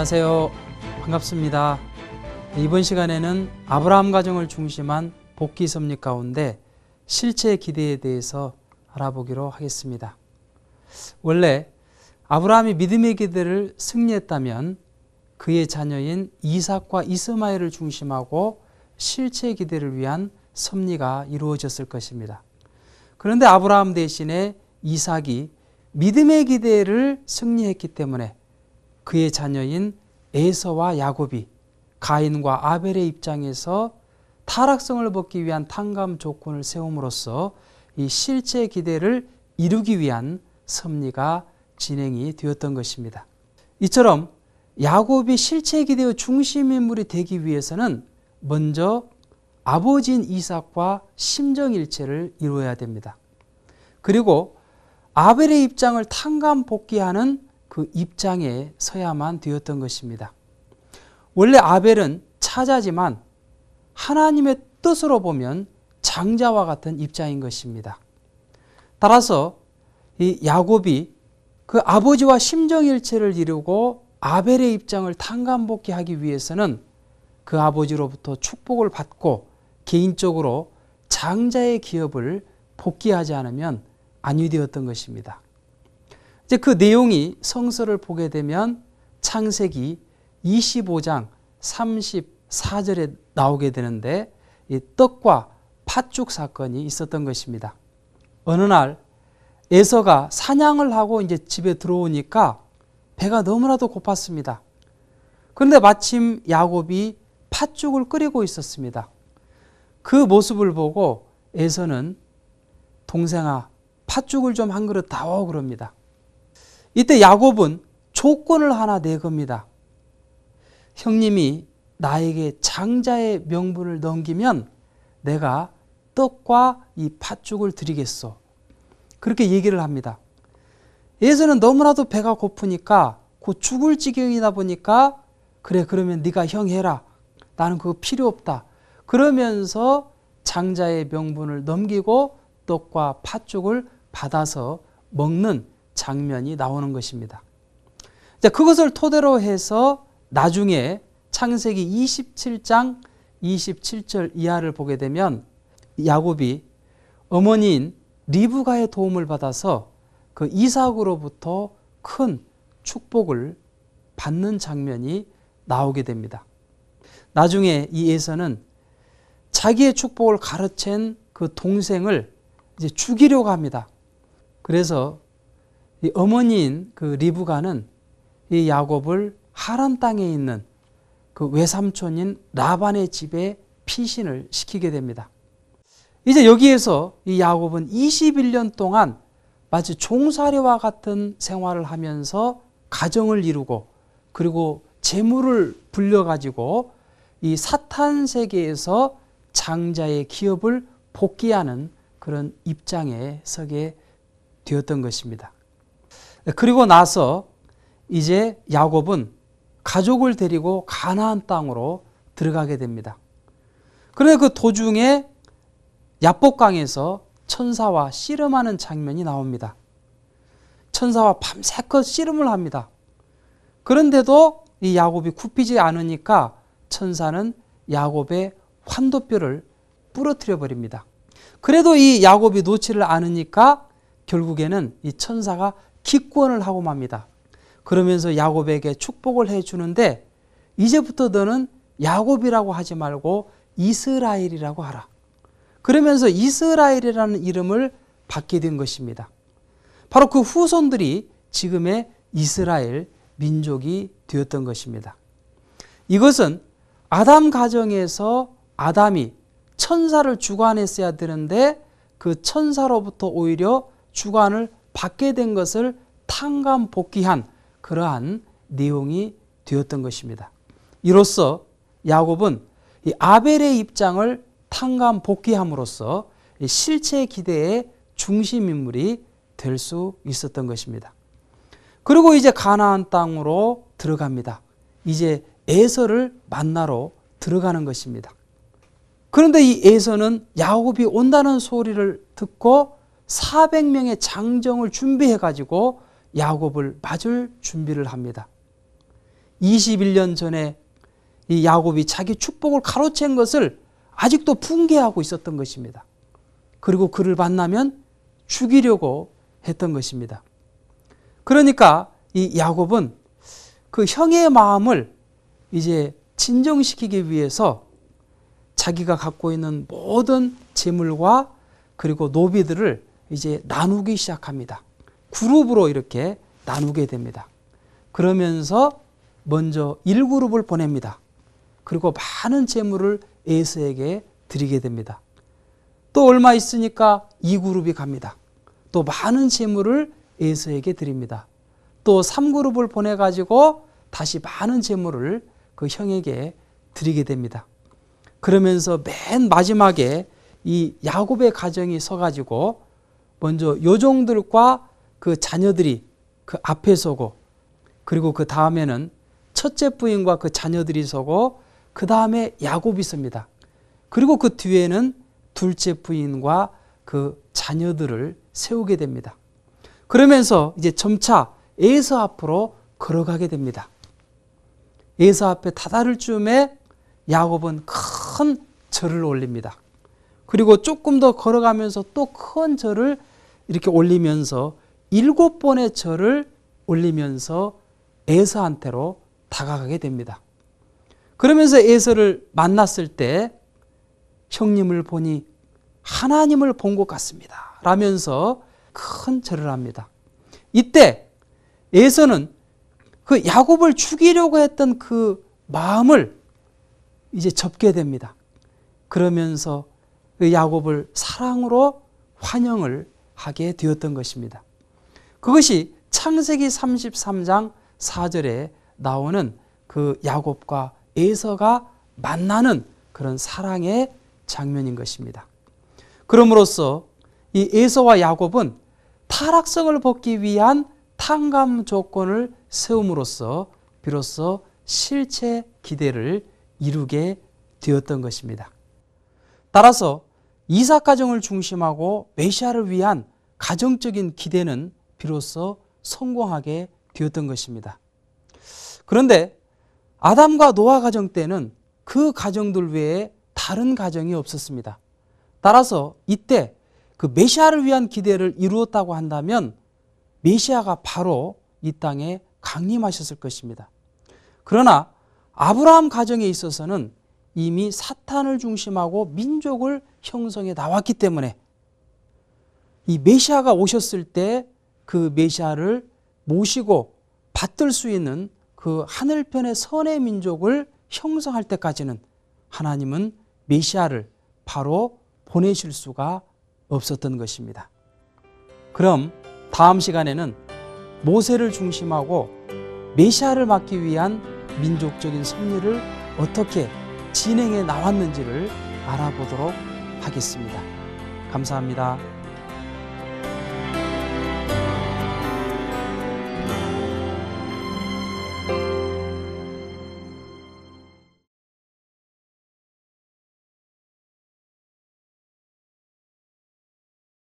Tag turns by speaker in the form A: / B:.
A: 안녕하세요. 반갑습니다. 이번 시간에는 아브라함 가정을 중심한 복귀 섭리 가운데 실체 기대에 대해서 알아보기로 하겠습니다. 원래 아브라함이 믿음의 기대를 승리했다면 그의 자녀인 이삭과 이스마엘을 중심하고 실체 기대를 위한 섭리가 이루어졌을 것입니다. 그런데 아브라함 대신에 이삭이 믿음의 기대를 승리했기 때문에 그의 자녀인 에서와 야곱이 가인과 아벨의 입장에서 타락성을 벗기 위한 탕감 조건을 세움으로써 이 실제 기대를 이루기 위한 섭리가 진행이 되었던 것입니다. 이처럼 야곱이 실제 기대의 중심 인물이 되기 위해서는 먼저 아버지인 이삭과 심정일체를 이루어야 됩니다. 그리고 아벨의 입장을 탕감 복귀하는 그 입장에 서야만 되었던 것입니다. 원래 아벨은 차자지만 하나님의 뜻으로 보면 장자와 같은 입장인 것입니다. 따라서 이 야곱이 그 아버지와 심정일체를 이루고 아벨의 입장을 탕감복귀하기 위해서는 그 아버지로부터 축복을 받고 개인적으로 장자의 기업을 복귀하지 않으면 아니 되었던 것입니다. 이제 그 내용이 성서를 보게 되면 창세기 25장 34절에 나오게 되는데 이 떡과 팥죽 사건이 있었던 것입니다. 어느 날 에서가 사냥을 하고 이제 집에 들어오니까 배가 너무나도 고팠습니다. 그런데 마침 야곱이 팥죽을 끓이고 있었습니다. 그 모습을 보고 에서는 동생아 팥죽을 좀 한 그릇 다오 그럽니다. 이때 야곱은 조건을 하나 내겁니다. 형님이 나에게 장자의 명분을 넘기면 내가 떡과 이 팥죽을 드리겠소. 그렇게 얘기를 합니다. 에서는 너무나도 배가 고프니까 곧 죽을 지경이다 보니까 그래 그러면 네가 형 해라. 나는 그거 필요 없다. 그러면서 장자의 명분을 넘기고 떡과 팥죽을 받아서 먹는 장면이 나오는 것입니다. 그것을 토대로 해서 나중에 창세기 27장 27절 이하를 보게 되면 야곱이 어머니인 리브가의 도움을 받아서 그 이삭으로부터 큰 축복을 받는 장면이 나오게 됩니다. 나중에 이 에서는 자기의 축복을 가로챈 그 동생을 이제 죽이려고 합니다. 그래서 이 어머니인 그 리브가는 이 야곱을 하란 땅에 있는 그 외삼촌인 라반의 집에 피신을 시키게 됩니다. 이제 여기에서 이 야곱은 21년 동안 마치 종살이와 같은 생활을 하면서 가정을 이루고 그리고 재물을 불려가지고 이 사탄 세계에서 장자의 기업을 복귀하는 그런 입장에 서게 되었던 것입니다. 그리고 나서 이제 야곱은 가족을 데리고 가나안 땅으로 들어가게 됩니다. 그런데 그 도중에 야복강에서 천사와 씨름하는 장면이 나옵니다. 천사와 밤새껏 씨름을 합니다. 그런데도 이 야곱이 굽히지 않으니까 천사는 야곱의 환도뼈를 부러뜨려 버립니다. 그래도 이 야곱이 놓지를 않으니까 결국에는 이 천사가 기권을 하고 맙니다. 그러면서 야곱에게 축복을 해주는데 이제부터 너는 야곱이라고 하지 말고 이스라엘이라고 하라. 그러면서 이스라엘이라는 이름을 받게 된 것입니다. 바로 그 후손들이 지금의 이스라엘 민족이 되었던 것입니다. 이것은 아담 가정에서 아담이 천사를 주관했어야 되는데 그 천사로부터 오히려 주관을 받게 된 것을 탕감 복귀한 그러한 내용이 되었던 것입니다. 이로써 야곱은 이 아벨의 입장을 탕감 복귀함으로써 실체 기대의 중심 인물이 될 수 있었던 것입니다. 그리고 이제 가나안 땅으로 들어갑니다. 이제 에서를 만나러 들어가는 것입니다. 그런데 이 에서는 야곱이 온다는 소리를 듣고 400명의 장정을 준비해 가지고 야곱을 맞을 준비를 합니다. 21년 전에 이 야곱이 자기 축복을 가로챈 것을 아직도 붕괴하고 있었던 것입니다. 그리고 그를 만나면 죽이려고 했던 것입니다. 그러니까 이 야곱은 그 형의 마음을 이제 진정시키기 위해서 자기가 갖고 있는 모든 재물과 그리고 노비들을 이제 나누기 시작합니다. 그룹으로 이렇게 나누게 됩니다. 그러면서 먼저 1그룹을 보냅니다. 그리고 많은 재물을 에서에게 드리게 됩니다. 또 얼마 있으니까 2그룹이 갑니다. 또 많은 재물을 에서에게 드립니다. 또 3그룹을 보내가지고 다시 많은 재물을 그 형에게 드리게 됩니다. 그러면서 맨 마지막에 이 야곱의 가정이 서가지고 먼저 요종들과 그 자녀들이 그 앞에 서고, 그리고 그 다음에는 첫째 부인과 그 자녀들이 서고, 그 다음에 야곱이 섭니다. 그리고 그 뒤에는 둘째 부인과 그 자녀들을 세우게 됩니다. 그러면서 이제 점차 에서 앞으로 걸어가게 됩니다. 에서 앞에 다다를 즈음에 야곱은 큰 절을 올립니다. 그리고 조금 더 걸어가면서 또 큰 절을 이렇게 올리면서 7번의 절을 올리면서 에서한테로 다가가게 됩니다. 그러면서 에서를 만났을 때 형님을 보니 하나님을 본 것 같습니다 라면서 큰 절을 합니다. 이때 에서는 그 야곱을 죽이려고 했던 그 마음을 이제 접게 됩니다. 그러면서 그 야곱을 사랑으로 환영을 하게 되었던 것입니다. 그것이 창세기 33장 4절에 나오는 그 야곱과 에서가 만나는 그런 사랑의 장면인 것입니다. 그럼으로써 이 에서와 야곱은 타락성을 벗기 위한 탕감 조건을 세움으로써 비로소 실체 기대를 이루게 되었던 것입니다. 따라서 이삭 가정을 중심하고 메시아를 위한 가정적인 기대는 비로소 성공하게 되었던 것입니다. 그런데 아담과 노아 가정 때는 그 가정들 외에 다른 가정이 없었습니다. 따라서 이때 그 메시아를 위한 기대를 이루었다고 한다면 메시아가 바로 이 땅에 강림하셨을 것입니다. 그러나 아브라함 가정에 있어서는 이미 사탄을 중심하고 민족을 형성해 나왔기 때문에 이 메시아가 오셨을 때 그 메시아를 모시고 받들 수 있는 그 하늘편의 선의 민족을 형성할 때까지는 하나님은 메시아를 바로 보내실 수가 없었던 것입니다. 그럼 다음 시간에는 모세를 중심하고 메시아를 맡기 위한 민족적인 섭리를 어떻게 진행해 나왔는지를 알아보도록 하겠습니다. 감사합니다.